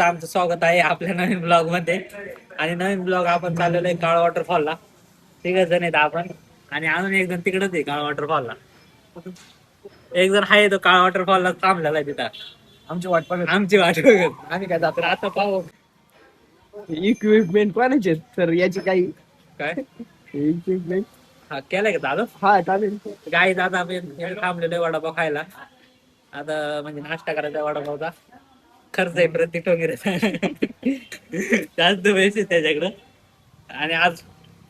आमचं स्वागत आहे आपल्या नवीन ब्लॉग मध्ये. आणि नवीन ब्लॉग आपण चाललेलो आहे काळा वॉटरफॉलला. तिघ जण आहेत आपण आणि अजून एक जण तिकडच आहे काळा वॉटरफॉलला. एक जण आहे तो काळा वॉटरफॉलला थांबलेला आहे तिथं. आमची वाट बघत आम्ही काय जातो आता पाहू. इक्विपमेंट कोणाचे सर याची काही काय इक्विपमेंट हा केलाय का दादा? हा चालेल. गाई दादा आपण थांबलेलो आहे वडापाव खायला. आता म्हणजे नाश्ता करायचा वडापावचा. खर्च आहे प्रत्येक वगैरे जास्त पैसे त्याच्याकडं. आणि आज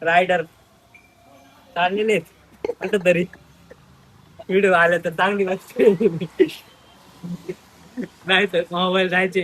रायडर चाललेले कुठं तरी व्हिडिओ आले तर चांगली गोष्ट नाही तर मोबाईल जायचे.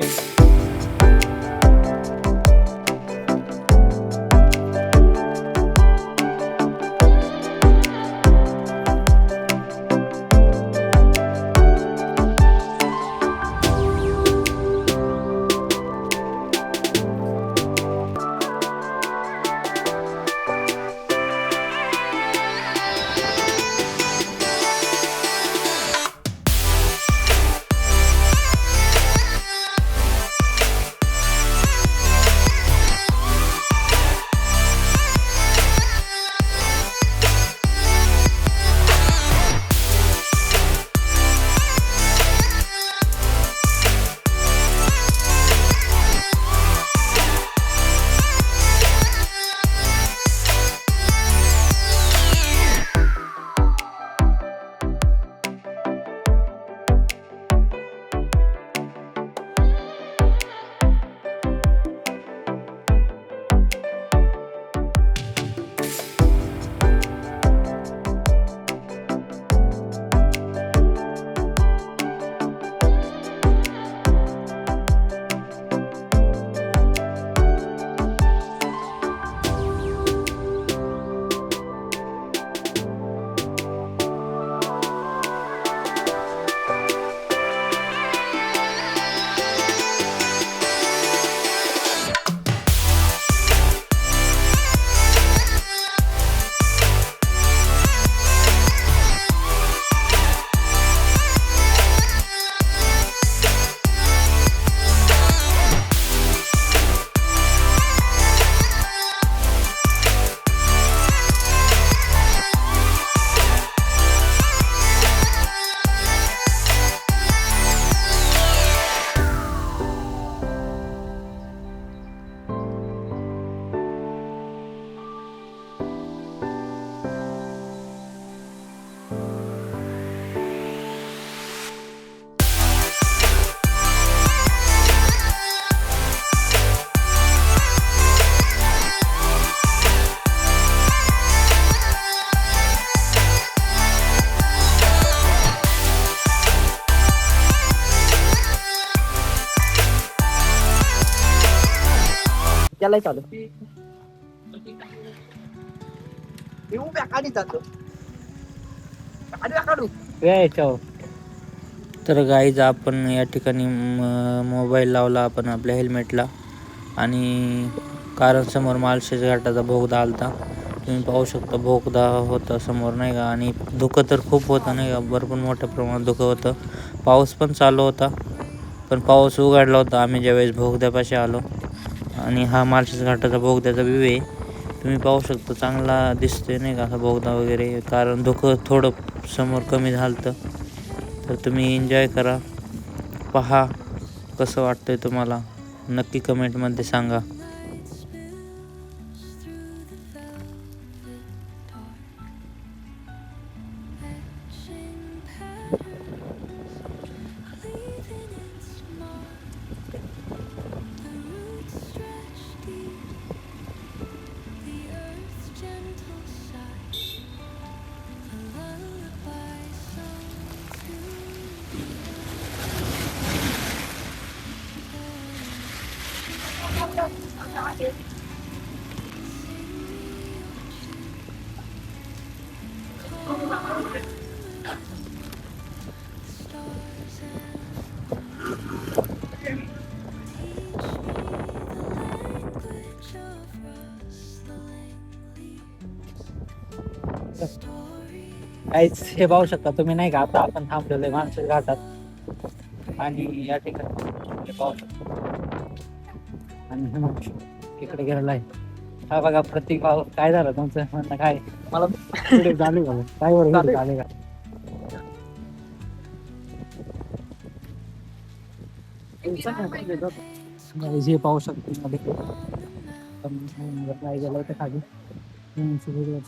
त्याला चालू उभ्या खाली जातो काढू. तर गाईज आपण या ठिकाणी मोबाईल लावला आपण आपल्या हेल्मेटला. आणि कारण समोर माळशेज घाटाचा बोगदा आलता. तुम्ही पाहू शकता बोगदा होता समोर नाही का. आणि धुकं तर खूप होतं नाही का. भरपूर मोठ्या प्रमाणात धुकं होतं. पाऊस पण चालू होता पण पाऊस उघडला होता आम्ही ज्यावेळेस बोगद्यापाशी आलो. आणि हा माळशेज घाटाचा बोगद्याचा व्ह्यू आहे. तुम्ही पाहू शकता चांगला दिसतोय नाही का असा बोगदा वगैरे. कारण धुकं थोडं समोर कमी झालं तर तुम्ही एन्जॉय करा. पहा कसं वाटतंय तुम्हाला नक्की कमेंटमध्ये सांगा. काहीच हे पाहू शकता तुम्ही नाही का. आता आपण थांबलेलो आहे माळशेज घाटात आणि या ठिकाणी हे पाहू शकता आणि मग तिकडे गेलेला आहे. हा बघा प्रतीक भाऊ, काय झालं तुमचं म्हणणं काय? मला व्हिडिओ चालू आहे का? काय बरं चालू आहे. चालू का? जे पाहू शकतो मध्ये काय गेलं तर खाली व्हिडिओ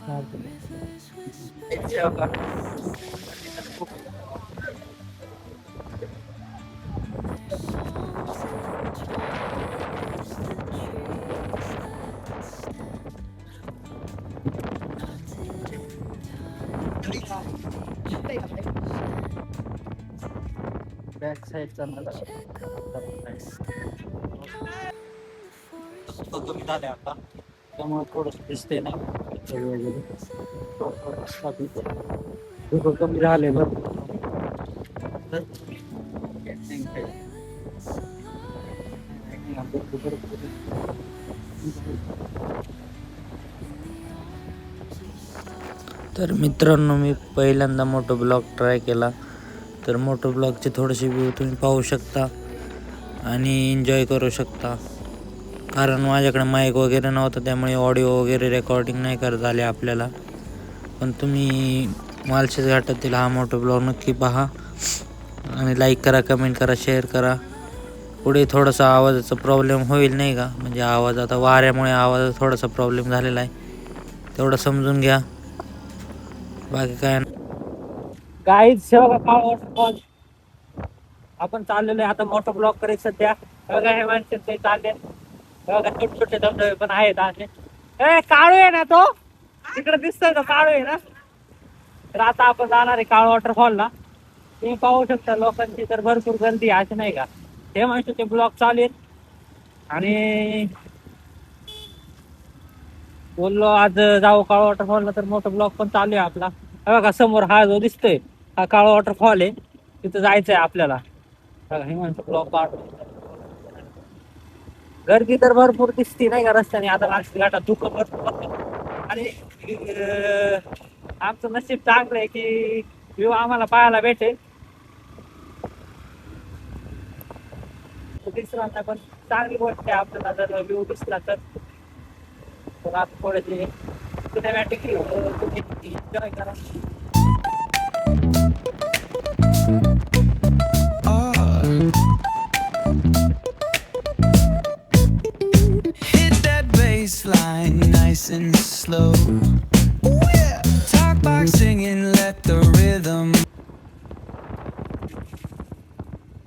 बॅक साईडचा मला कमी झाले आता, त्यामुळे थोडस दिसते नाही वगैरे थोडं कमी झाले बरं. तर मित्रांनो, मी पहिल्यांदा मोटो ब्लॉग ट्राय केला. तर मोटो ब्लॉगचे थोडेसे व्ह्यू तुम्ही पाहू शकता आणि एन्जॉय करू शकता. कारण माझ्याकडे माईक वगैरे नव्हतं, त्यामुळे ऑडिओ वगैरे रेकॉर्डिंग नाही करता आले आपल्याला. पण तुम्ही माळशेज घाटातील हा मोटो ब्लॉग नक्की पहा आणि लाईक करा, कमेंट करा, शेअर करा. पुढे थोडासा आवाजाचा प्रॉब्लेम होईल नाही का, म्हणजे आवाज आता वाऱ्यामुळे आवाजाचा थोडासा प्रॉब्लेम झालेला आहे, तेवढं समजून घ्या. बाकी काय गाईज वॉटरफॉल आपण चाललेलो आहे आता मोठा ब्लॉक करायचं सध्या. बघा हे माणसं ते चालले, बघा छोटे छोटे धबधबे पण आहेत. आणि काळू आहे ना तो, तिकडे दिसतोय तो काळू आहे ना. तर आता आपण जाणार आहे काळू वॉटरफॉलला. तुम्ही पाहू शकता लोकांची तर भरपूर गर्दी आहे, असं नाही का. हे माणसं ते ब्लॉक चालू आहेत आणि बोललो आज जाऊ काळू वॉटरफॉलला, तर मोठा ब्लॉक पण चालू आहे आपला. बघा समोर हा जो दिसतोय हा काळू वॉटरफॉल आहे, तिथं जायचंय आपल्याला. बघा हे माणसं ब्लॉक काढतो. गर्दी तर भरपूर दिसते नाही का रस्त्याने. आता माणसं घाटात दुःख भरपूर आणि आमचं नशीब चांगलं आहे की व्ह्यू आम्हाला पाहायला भेटेल. दिसला नाही पण चांगली गोष्ट आहे आपल्याला जर व्ह्यू दिसला तर. आता थोडेसे सिनेमॅटिक तुम्ही एन्जॉय करा. Hit that bass line nice and slow. Ooh, yeah. Talk back singing, let the rhythm.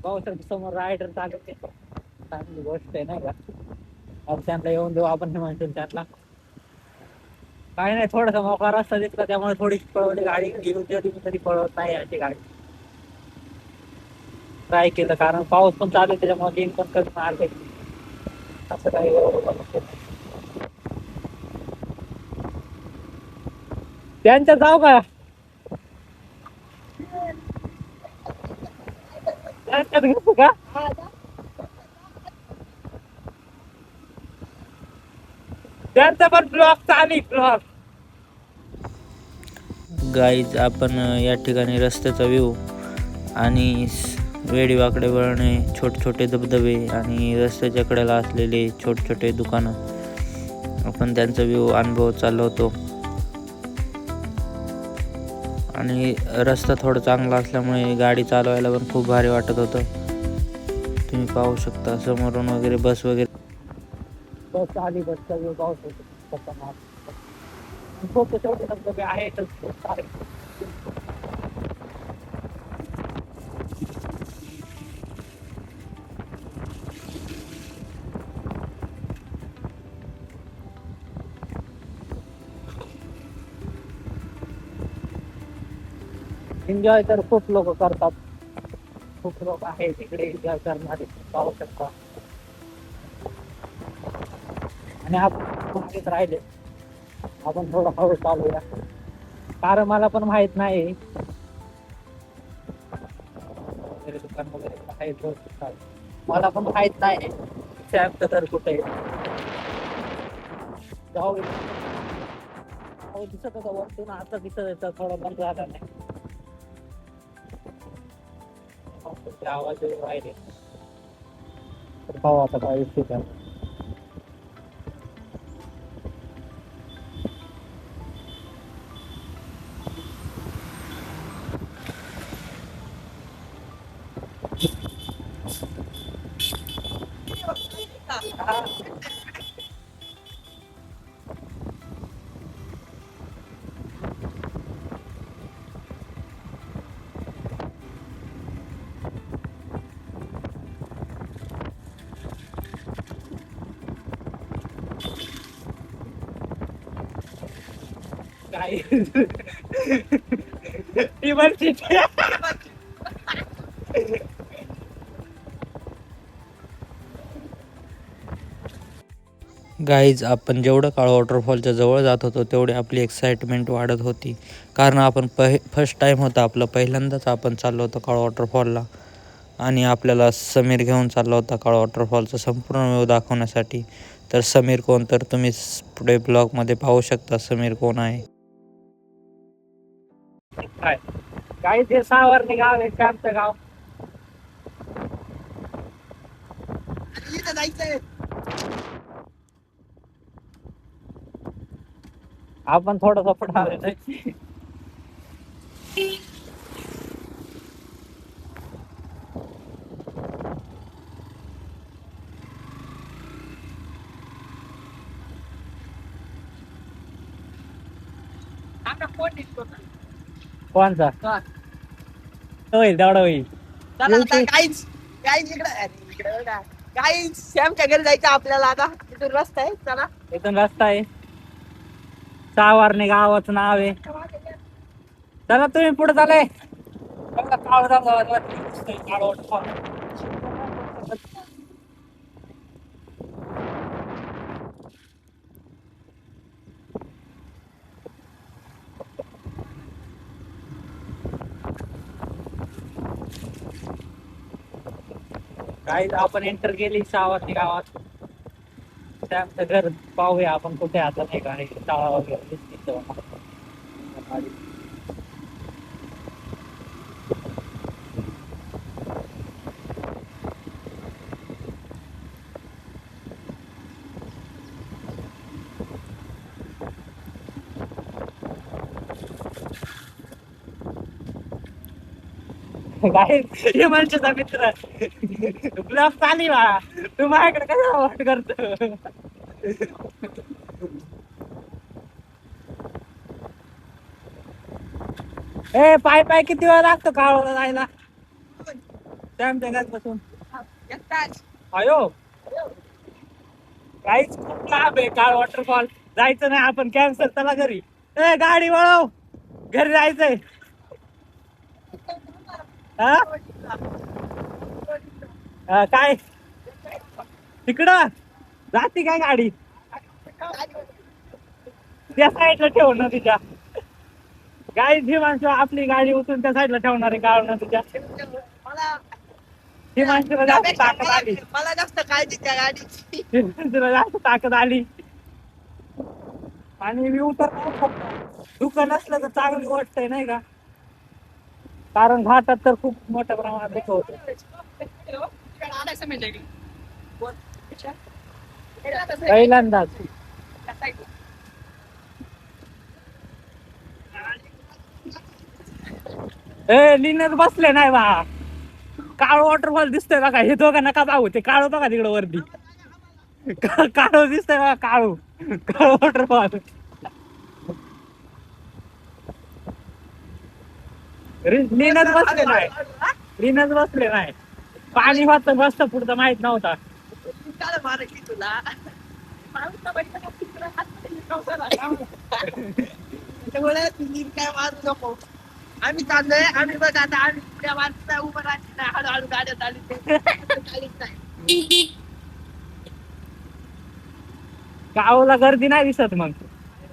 पावसाच्या समोर रायडर चालवते, चांगली गोष्ट आहे नाही का. अब त्यांना येऊन देऊ आपण हे म्हणतो त्यांना. काही नाही, थोडासा मोकळा रस्ता दिसला त्यामुळे थोडी पळवली गाडी, घेऊन तरी पळवत नाही अशी गाडी ट्राय केलं. कारण पाऊस पण चालू आहे त्याच्यामुळे गेम पण कमी मारते असं काही. त्यांच्या जाऊ का त्यांच्यात घेतो का? त्यांचा पण ब्लॉक चालू ब्लॉक. गाईज, आपण या ठिकाणी रस्त्याचा व्ह्यू आणि वेडीवाकडे वळणे, छोटे छोटे धबधबे आणि रस्त्याच्या कडेला असलेले छोटे छोटे दुकानं, आपण त्यांचा व्ह्यू अनुभव चालवतो. आणि रस्ता थोडा चांगला असल्यामुळे गाडी चालवायला पण खूप भारी वाटत होतं. तुम्ही पाहू शकता समोरून वगैरे बस वगैरे. बस आली, बसचा व्ह्यू पाऊस होतो. छोटे छोटे धबधबे आहेत खूप सारे. एन्जॉय तर खूप लोक करतात, खूप लोक आहेत इकडे एन्जॉय करणारे, पाहू शकता. आणि आपण राहिले, आपण थोडं हळू चालूया कारण मला पण माहित नाही दुकान वगैरे मला पण माहित नाही तर कुठे जाऊ. दिसत होता वरतून, आता दिसत येतं थोडं बंद झाला नाही. आवाज राहिले तर पाहू आता काय दिसते. काय टेबल सीट गाईज आपण जेवढं काळ वॉटरफॉलच्या जवळ जात होतो तेवढी आपली एक्साइटमेंट वाढत होती. कारण आपण फर्स्ट टाईम होता आपलं, पहिल्यांदाच आपण चाललो होतो काळ वॉटरफॉलला. आणि आपल्याला समीर घेऊन चालला होता काळ वॉटरफॉलचा संपूर्ण व्ह्यू दाखवण्यासाठी. तर समीर कोण, तर तुम्ही पुढे ब्लॉगमध्ये पाहू शकता समीर कोण आहे. काय ते सावरणे गाव आहे, आमचं गाव. इथं जायचंय. आपण थोडंसं पुढे आलो. कोणचा होईल तेवढा होईल. चला आता काहीच काहीच इकडे बघा. काहीच सॅमच्या घरी जायचं आपल्याला आता. तिथून रस्ता आहे, चला. इथून रस्ता आहे, सावरणे गावाचं नाव आहे. चला तुम्ही पुढे चालय. काही आपण एंटर केली सावरणे गावात. त्याचं घर पाहूया आपण कुठे आता, नाही का शाळा वगैरे दिसते. हे माणसाचा मित्र ब्लॉग चाली बा. तू माझ्याकडे कसं वाट करतो. ए पाय पाय किती वेळ लागतो काळोला जायला त्याच्या घरात बसून. अयो काहीच खूप लाभ आहे काळ वॉटरफॉल. जायचं नाही आपण, कॅन्सल. चला घरी. ए गाडी वळव, घरी जायचंय. काय तिकडं जाती काय गाडी? त्या साईडला ठेव नदीच्या. गाडी ही माणसं आपली गाडी उचलून त्या साईडला ठेवणार आहे गाव नदीच्या. ही माणसाला जास्त ताकद आली. मला जास्त काळजी त्या गाडीची. ही माणसाला जास्त ताकद आली. आणि व्ह्यू तर धुकं नसलं तर चांगली गोष्ट आहे, नाही का? कारण घाटात तर खूप मोठ्या प्रमाणात धुकं होतं. पहिल्यांदाच लिनर बसले नाही बा. काळो वॉटरफॉल दिसतोय बघा. हे दोघं नका पाहू, ते काळो बघा तिकडं वरती. काळो दिसतोय बघा, काळो काळो वॉटरफॉल. लिनच बसले नाही, लिनच बसले नाही. पाणी होतं मस्त, पुढचं माहित नव्हता. तुला काय मारू नको. आम्ही चाललोय. आम्ही बघ आता आम्ही त्या माणसाला उभं राहायचं नाही. हळूहळू गाड्यात आली ते. काळोला गर्दी नाही दिसत, मग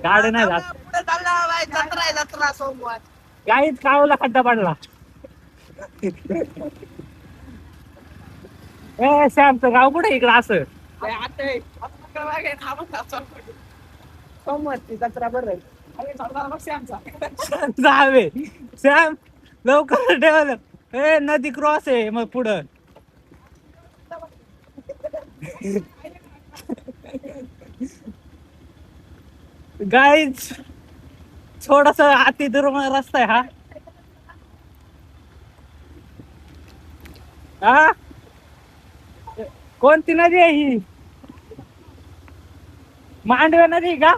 गाडी नाही जात. पुढे चालला बाई. जत्रा आहे, जत्रा सोमवार. काहीच काळोला खड्डा पडला. ए श्यामचं गाव कुठे इकडं असं? सोमवारची जत्रा बरं आहे. जावे श्याम लवकर ठेवलं. ए नदी क्रॉस आहे मग पुढं. गाईज थोडस अति दुर्मिळ रस्ता आहे हा. कोणती नदी आहे ही? मांडवे नदी का?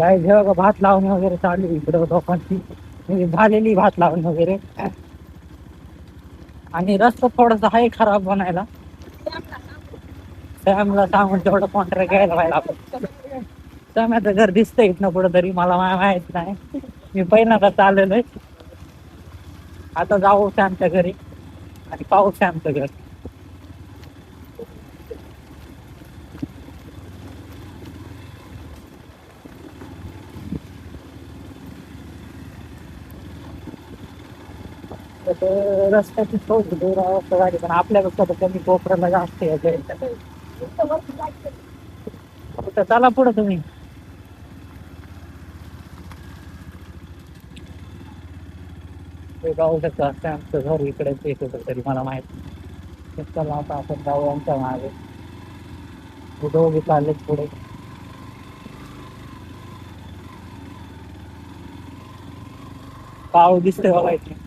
काय जेव्हा भात लावणी वगैरे चालू आहे इकडं लोकांची, म्हणजे झालेली भात लावणी वगैरे. आणि रस्ता थोडासा आहे खराब बनायला. सॅमला सांगून तेवढं कॉन्ट्रॅक्ट घ्यायला पाहिजे आपण. सॅमचं घर दिसतंय इथनं कुठं तरी, मला माहित नाही. मी पहिल्यांदा चाललेलोय. आता जाऊ सॅमच्या घरी आणि पाहू सॅमचं घर. रस्त्याची सोच दूर अवस्था झाली, पण आपल्यापेक्षा तर कमी कोपऱ्याला जास्त आहे. कुठं चला पुढं तुम्ही. ते जाऊ शकता आमचं घर इकडेच येत होतं तरी मला माहित. चला आता आपण जाऊ आमच्या मागे. दोघे चाललेत पुढे. पाव दिसतोय बघायचे.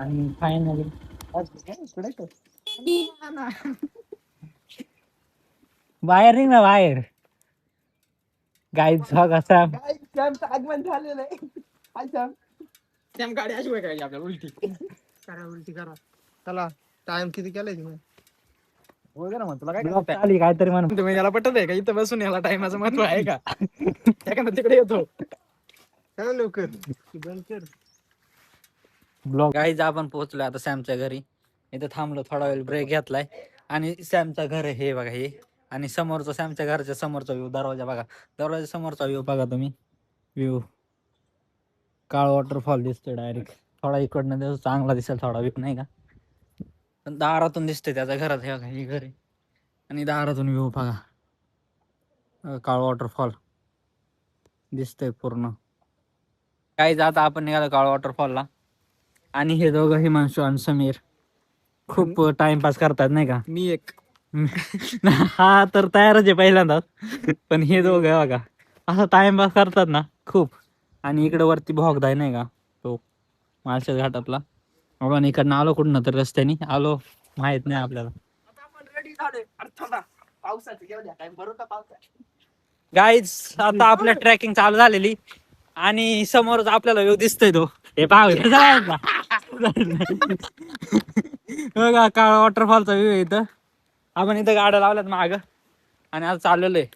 आणि फायनली बाहेर निघ ना बाहेर. गाईच कसा आगमन झालेलं आहे. सॅम गाडी अशी करायची आपल्याला उलटी करा. चला टाइम किती केलाय तुम्ही? हो ना, तुला काय चाली काहीतरी म्हणून तुम्ही याला पटत आहे का इथं बसून याला टाइमाचं महत्व आहे का? एखादा तिकडे येतो. चला लवकर बंद कर. ब्लॉग. गाईज आपण पोहोचलोय आता सॅमच्या घरी. इथं थांबलो थोडा वेळ, ब्रेक घेतलाय. आणि सॅमचं घर आहे हे बघा हे. आणि समोरचा सॅमच्या घरच्या समोरचा व्ह्यू, दरवाजा बघा. दरवाजा समोरचा व्ह्यू बघा तुम्ही. व्ह्यू काळ वॉटरफॉल दिसतोय डायरेक्ट. थोडा इकडनं दिसतो, चांगला दिसेल थोडा व्ह्यू नाही का, पण दारातून दिसते त्याच्या घरात. हे बघा हे घर आहे आणि दारातून व्ह्यू बघा. काळ वॉटरफॉल दिसतोय पूर्ण. गाईज आता आपण निघालो काळ वॉटरफॉलला. आणि हे दोघं हिमांशू आणि समीर खूप टाइमपास करतात नाही का. मी एक हा तर तयारच आहे पहिल्यांदाच, पण हे दोघं बघा असं टाइमपास करतात ना खूप. आणि इकडे वरती भोगदा आहे नाही का तो माळशेज घाटातला. आपण इकडनं आलो कुठनं तर रस्त्याने आलो, माहित नाही आपल्याला. गाईज आता आपल्या ट्रेकिंग चालू झालेली. आणि समोरच आपल्याला व्ह्यू दिसतोय तो. हे बघा बघा काळा वॉटरफॉलचा व्ह्यू आहे इथं. आपण इथं गाड्या लावल्यात माग आणि आज चाललेलो आहे.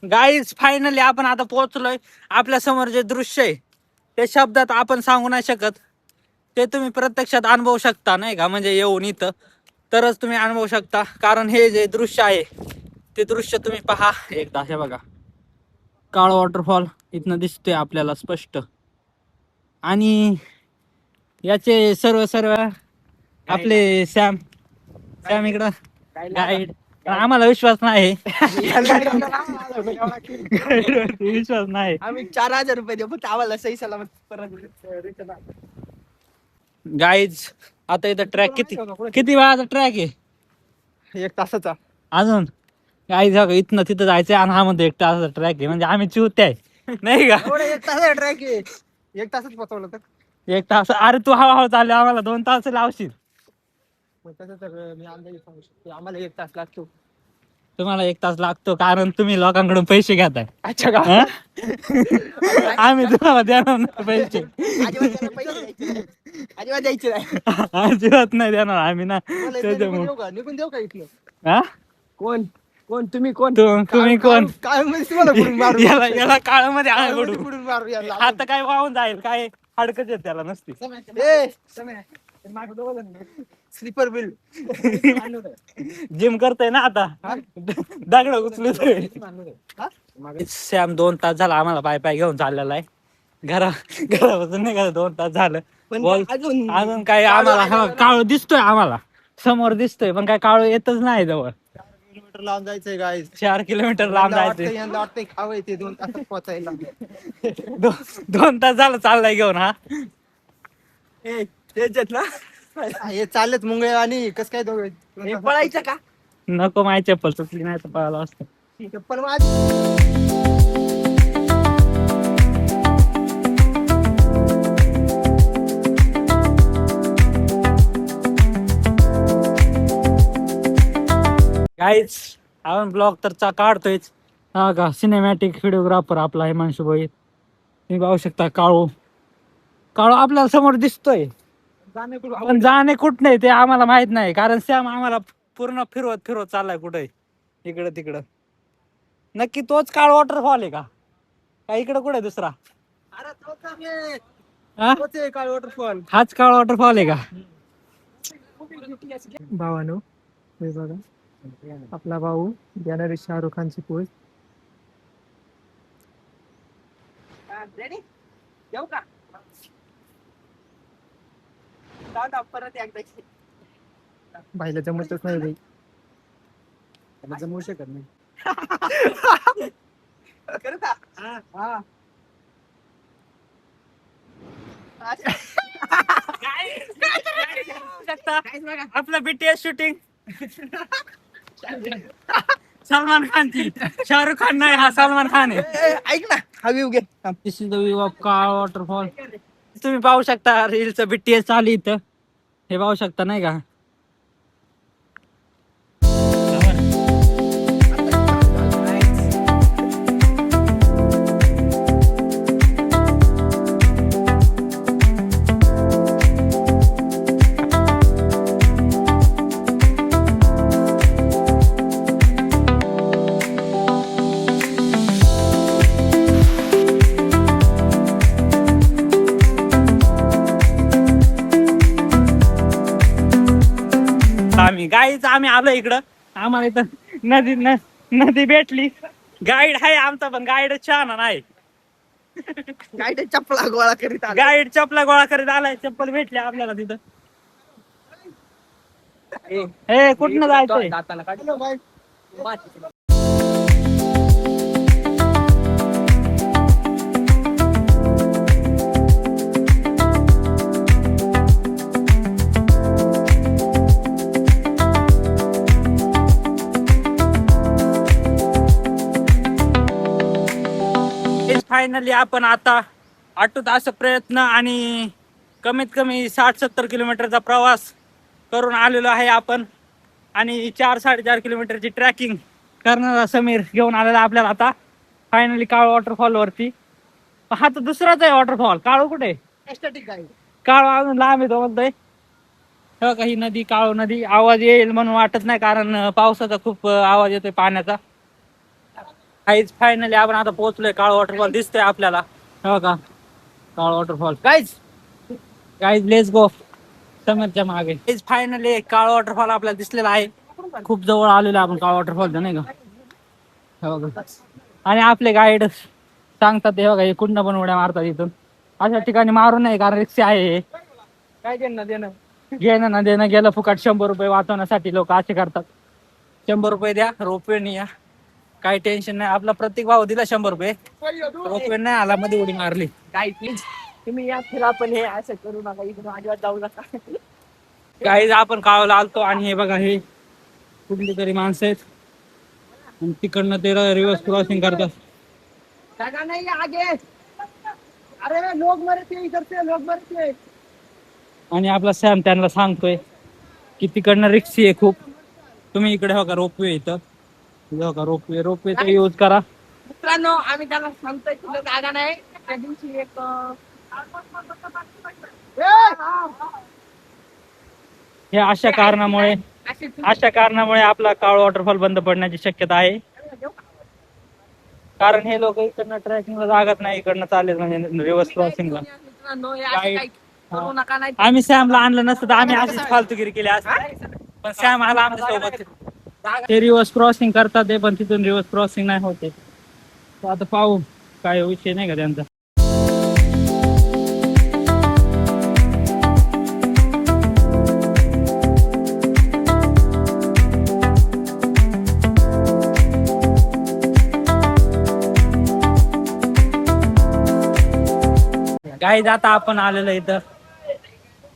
गाईज फायनली आपण आता पोहोचलोय. आपल्या समोर जे दृश्य आहे ते शब्दात आपण सांगू नाही शकत. ते तुम्ही प्रत्यक्षात अनुभवू शकता नाही का, म्हणजे येऊन इथं तरच तुम्ही अनुभवू शकता. कारण हे जे दृश्य आहे ते दृश्य तुम्ही पहा एकदा. हे बघा काळ वॉटरफॉल इथनं दिसतोय आपल्याला स्पष्ट. आणि याचे सर्व आपले सॅम इकडं गाईड. आम्हाला विश्वास नाही विश्वास नाही. आम्ही 4,000 रुपये देऊ फक्त आम्हाला सही सलामत परत. गाईज आता इथं ट्रॅक किती वेळाचा ट्रॅक आहे? 1 तासाचा. अजून गाईज इथनं तिथं जायचंय आणि हा म्हणतो 1 तासाचा ट्रॅक आहे. म्हणजे आम्ही चिवते आहे नाही का. 1 तासाचा ट्रॅक आहे. 1 तासात पोहोचवलं तर 1 तास. अरे तू हवा चालले, आम्हाला 2 तास लावशील. मग तसं तर मी अंदाजे सांगू शकतो आम्हाला 1 तास लागतो. तुम्हाला 1 तास लागतो कारण तुम्ही लोकांकडून पैसे घेताय. अच्छा का? आम्ही तुम्हाला देणार नाही पैसे. अजिबात द्यायचे नाही. अजिबात नाही देणार आम्ही ना. निघून देऊ का इथलं? हा कोण तुम्ही कोण? तुम्ही कोण? काय तुम्हाला पुढून मारू. याला काळामध्ये आळ पुढून मारू याला. आता काय वाहून जाईल, काय हडकच येत त्याला नसती. स्लीपर बिल जिम करतोय ना आता, दगड उचलतोय. सॅम 2 तास झाला आम्हाला पाय घेऊन चाललेला आहे. घरापासून नाही का 2 तास झालं. बोल अजून काय आम्हाला काळ दिसतोय, आम्हाला समोर दिसतोय पण काय काळ येतच नाही जवळ. 4 किलोमीटर लांब जायचंय गाईज. 4 किलोमीटर लांब जायचंय. यांना वाटतंय खावं ते 2 तासात पोहोचायला. 2 तास झालं चाललाय घेऊन. हा त्याच्यात ना हे चाललेत मुंगळे आणि कस काय दोघं पळायचं का? नको माझी चप्पल सुटली नाही तर पळाला असतं. चप्पल माझी. गाईज आपण ब्लॉग तर काढतोयच. हा का सिनेमॅटिक व्हिडिओग्राफर आपला हिमांशू भाई. तुम्ही पाहू शकता काळू काळू आपल्याला समोर दिसतोय. पण जाणे कुठं नाही ते आम्हाला माहित नाही, कारण सॅम आम्हाला पूर्ण फिरवत फिरवत चाललाय कुठे इकडं तिकडं. नक्की तोच काळ वॉटरफॉल आहे का इकडं कुठे दुसरा? अरे तोच आहे. हा? तोच आहे काळ वॉटरफॉल. हाच काळ वॉटरफॉल आहे का? भावानो हे बघा आपला भाऊ देणारे शाहरुख खानची पोच. येऊ का परत एकदा. भाईला जमतच नाही भाई. त्याला जमवू शकत नाही. आपलं बीटीएस शूटिंग सलमान खानची. शाहरुख खान नाही, हा सलमान खान आहे. ऐक ना हा व्ह्यू घे. दिस इज द व्ह्यू ऑफ काळ वॉटरफॉल. तुम्ही पाहू शकता रीलचं बीटीएस चालू इथं. हे पाहू शकता नाही का? आम्ही आलो इकडं. आम्हाला इथं नदी भेटली. गाईड आहे आमचा, पण गाईड छान नाही. काय चपला गोळा करीत आला. गाईड चपला गोळा करीत आलाय. चप्पल भेटली आपल्याला तिथं. हे कुठनं जायचंय? फायनली आपण आता 8 तास प्रयत्न आणि कमीत कमी 60-70 किलोमीटरचा प्रवास करून आलेलो आहे आपण. आणि 4-4.5 किलोमीटरची ट्रॅकिंग करणारा समीर घेऊन आलेला आपल्याला आता फायनली काळ वॉटरफॉल वरती. हा तर दुसराच आहे वॉटरफॉल. काळू कुठे? काळू अजून लांब येतो म्हणतोय. काही नदी काळू नदी आवाज येईल म्हणून वाटत नाही, कारण पावसाचा खूप आवाज येतोय पाण्याचा. काहीच फायनली आपण आता पोहोचलोय. काळ वॉटरफॉल दिसतोय आपल्याला. हो का काळ वॉटरफॉल. Guys let's go. समीरच्या मागे फायनली काळ वॉटरफॉल आपल्याला दिसलेला आहे. खूप जवळ आलेलो आपण काळ वॉटरफॉल नाही का? हो का. आणि आपले गाईड सांगतात ते बघा, हे कुंड पण उड्या मारतात इथून. अशा ठिकाणी मारू नये, कारण रिक्षा आहे. काय देणं घेणं ना देणं गेलं फुकट. 100 रुपये वाचवण्यासाठी लोक असे करतात. 100 रुपये द्या, रोपवे या, काही टेन्शन नाही. आपला प्रत्येक भाव दिला 100 रुपये. रोपवे नाही आला, मध्ये उडी मारली. काय प्लीज तुम्ही या फिरा, पण हे असं करू नका. इकडून अजिबात जाऊ नका. काही आपण काळाला आलतो आणि हे बघा, हे कुठली तरी माणसं आहेत आणि तिकडनं ते रिव्हर्स क्रॉसिंग करतात. जागा नाही आगे. अरे लोक मरते इधर से, लोक मरते. आणि आपला सॅम त्यांना सांगतोय की तिकडनं रिक्षी आहे खूप. तुम्ही इकडे हो का रोपवे इथं हो का रोपवेचा यूज करा. मित्रांनो आम्ही त्याला सांगतोय तुला जागा नाही. त्या दिवशी एक हे अशा कारणामुळे आपला काळ वॉटरफॉल बंद पडण्याची शक्यता आहे. कारण हे लोक इकडनं ट्रॅकिंगला जागत नाही, इकडनं चालेल म्हणजे रिव्हर्स क्रॉसिंगला. करू नका. नाही आम्ही सॅमला आणलं नसतं तर आम्ही अशीच फालतूगिरी केली असते, पण सॅम आला आमच्या सोबत. ते रिव्हर्स क्रॉसिंग करतात ते, पण तिथून रिव्हर्स क्रॉसिंग नाही होते. आता पाहू काय विषय नाही का त्यांचा. काय आता आपण आलेलो इथं.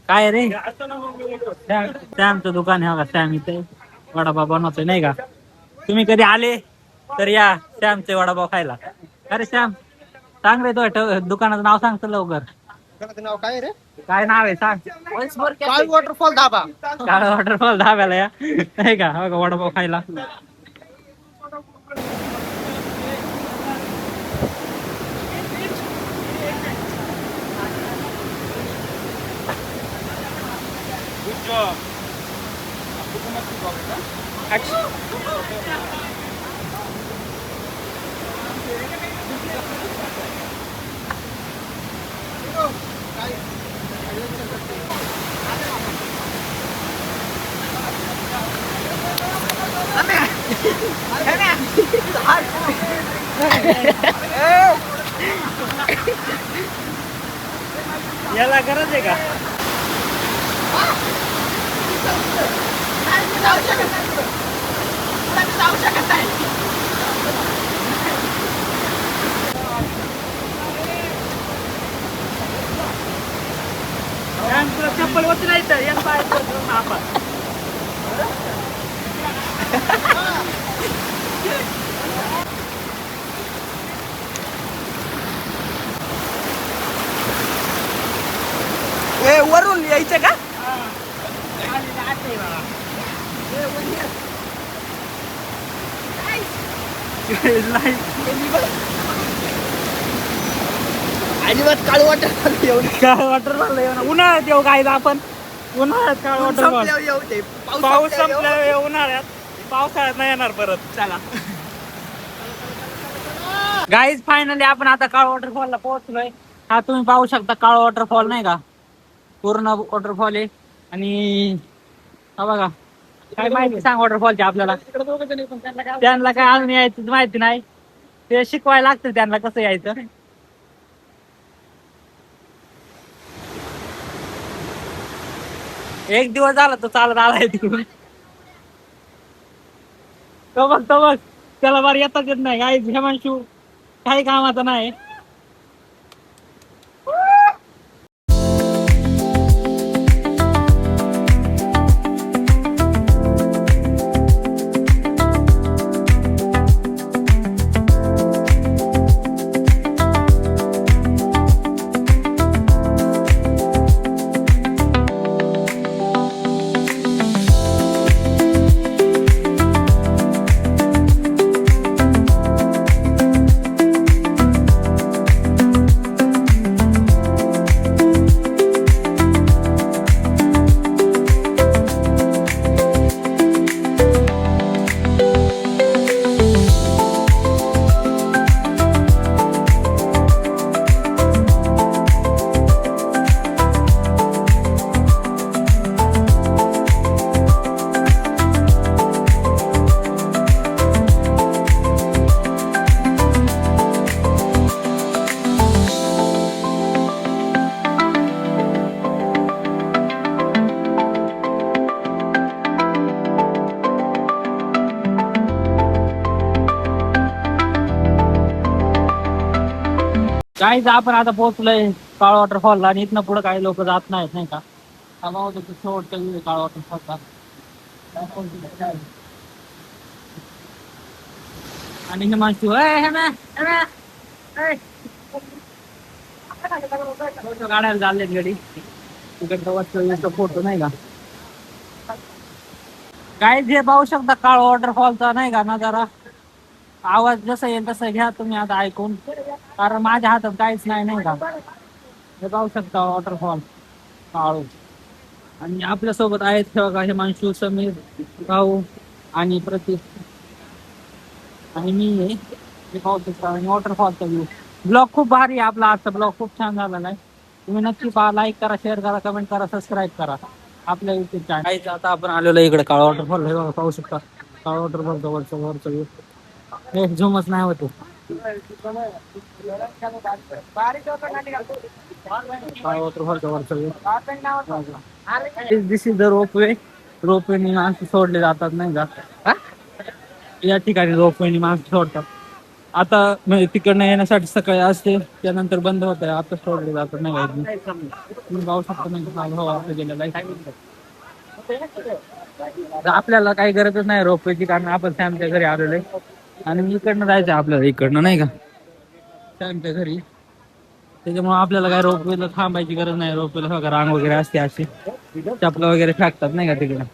काय रे सॅमचं दुकान आहे बघा. सॅम इथे वडापाव बनवतोय नाही का. तुम्ही कधी आले तर या श्यामचे वडापाव खायला. अरे श्याम सांग रे तो दुकानाचं नाव सांग तर लवकर. दुकानाचं नाव काय रे? काय नाव आहे सांग. काळ वॉटरफॉल धाबा. काळ वॉटरफॉल धाब्याला या नाही का. हो का वडापाव खायला. याला गरज आहे का. चप्पल होती नाही तर या पाय आपण. वरून यायचं का? अजिबात काळ वॉटरफॉल येऊ काळ वॉटरफॉल उन्हाळ्यात येऊ काय आपण. उन्हाळ्यात काळ वॉटरफॉल. येऊ ते पाऊस संपल्या उन्हाळ्यात. पावसाळ्यात नाही येणार परत. चला गाईज फायनली आपण आता काळ वॉटरफॉलला पोहोचलोय. हा तुम्ही पाहू शकता काळ वॉटरफॉल नाही का. पूर्ण वॉटरफॉल आहे. आणि हा बघा काय माहिती सांग वॉटरफॉलची आपल्याला. त्यांना काय अजून यायचं माहिती नाही. ते शिकवायला लागतं त्यांना कसं यायचं. एक दिवस झाला तो चालत आलाय तिकडून. तो बघ त्याला बार येताच येत नाही. काही हेमांशू काही कामाचा नाही. काहीच आपण आता पोहोचलोय काळ वॉटरफॉलला. आणि इथनं पुढे काही लोक जात नाहीत नाही का. शेवटचं काळ वॉटरफॉलचा. आणि हे माणसू गाड्याला चाललेत गाडी. तिकडे फोटो नाही का. काय जे पाहू शकता काळ वॉटरफॉलचा नाही का नजारा. आवाज जसं येईल तसं घ्या तुम्ही आता ऐकून. कारण माझ्या हातात काहीच नाही का. हे पाहू शकता वॉटरफॉल काळू. आणि आपल्यासोबत आहेत बघा हिमांशू, समीर, भाऊ आणि प्रतीक आणि मी. हे पाहू शकता. आणि वॉटरफॉलचा व्ह्यू. ब्लॉग खूप भारी आहे आपला. आजचा ब्लॉग खूप छान झालेला आहे. तुम्ही नक्की पहा. लाईक करा, शेअर करा, कमेंट करा, सबस्क्राईब करा आपल्या युट्यूब चॅनल. आता आपण आलेलो इकडे काळ वॉटरफॉल. हे पाहू शकता काळ वॉटरफॉलचा वरचा व्ह्यू. एक झुमच नाही होतो. दिस इज द रोपवे. रोपवेने माणसं सोडले जातात नाही का. या ठिकाणी रोपवेने माणसं सोडतात. आता म्हणजे तिकडनं येण्यासाठी सकाळी असते त्यानंतर बंद होत आहे. आता सोडले जातात नाही का. तुम्ही पाहू शकता नाही भाऊ आपलं गेलेला आहे. आपल्याला काही गरजच नाही रोपवेची, कारण आपण सॅमच्या घरी आलेलो आहे आणि इकडनं जायचं आपल्याला, इकडनं नाही का सॅमच्या घरी. त्याच्यामुळे आपल्याला काय रोपवेला थांबायची गरज नाही. रोपवेला बघा रांग वगैरे असते अशी, चपला वगैरे टाकतात नाही का तिकडे.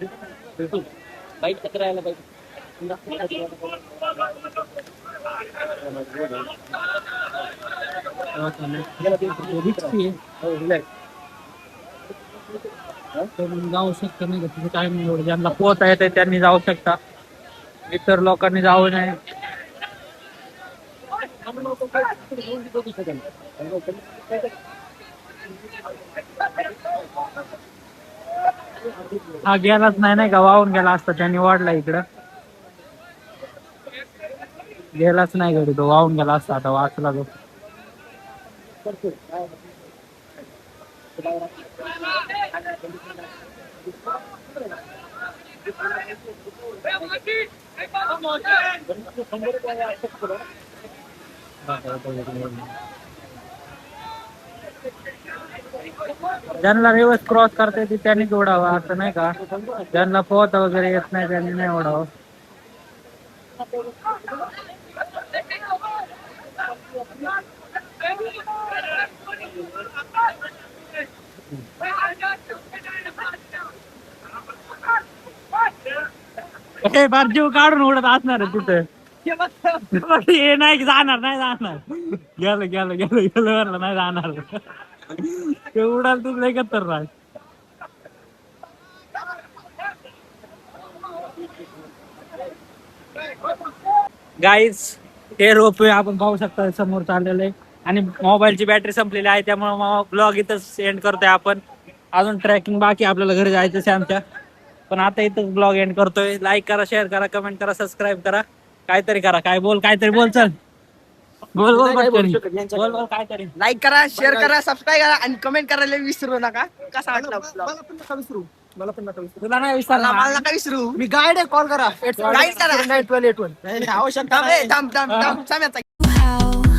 जाऊ शकता नाही का, तिथे काय नाही एवढं. ज्यांना पोहता येते त्यांनी जाऊ शकता, इतर लोकांनी जाऊ नये. हा गेलाच नाही का, वाहून गेला असता, त्यांनी वाढला इकडं, गेलाच नाही घरी तो, वाहून गेला असता, आता वाचला तो. ज्यांना रिवर्स क्रॉस करता येते त्यांनीच ओढावं, असं नाही का ज्यांना पोहता वगैरे येत नाही त्यांनी नाही ओढावं. हे बार जीव काढून उडत असणार आहे तिथे. हे नाही जाणार, नाही जाणार, गेलं गेलं गेलं गेलं वरलं, नाही जाणार ते उडाल तुझं एकत्र राह. गाईज हे रोपवे आपण पाहू शकता समोर चाललेलं आहे आणि मोबाईलची बॅटरी संपलेली आहे, त्यामुळे ब्लॉग इथं एंड करतोय आपण. अजून ट्रॅकिंग बाकी, आपल्याला घरी जायचं आमच्या, पण आता इथंच ब्लॉग एंड करतोय. लाईक करा, शेअर करा, कमेंट करा, सबस्क्राईब करा, काहीतरी करा. काय बोल, काहीतरी बोल, चल बोल बोल बोल बोल काहीतरी. लाईक करा, शेअर करा, सबस्क्राईब करा आणि कमेंट करायला विसरू नका. कसा वाटला मला पण नका विसरू, तुला नाही विसरला, मला नका विसरू. मी गाईड आहे, कॉल करा, गाईड करा. आवश्यकता थांब थांब थांब थांब. How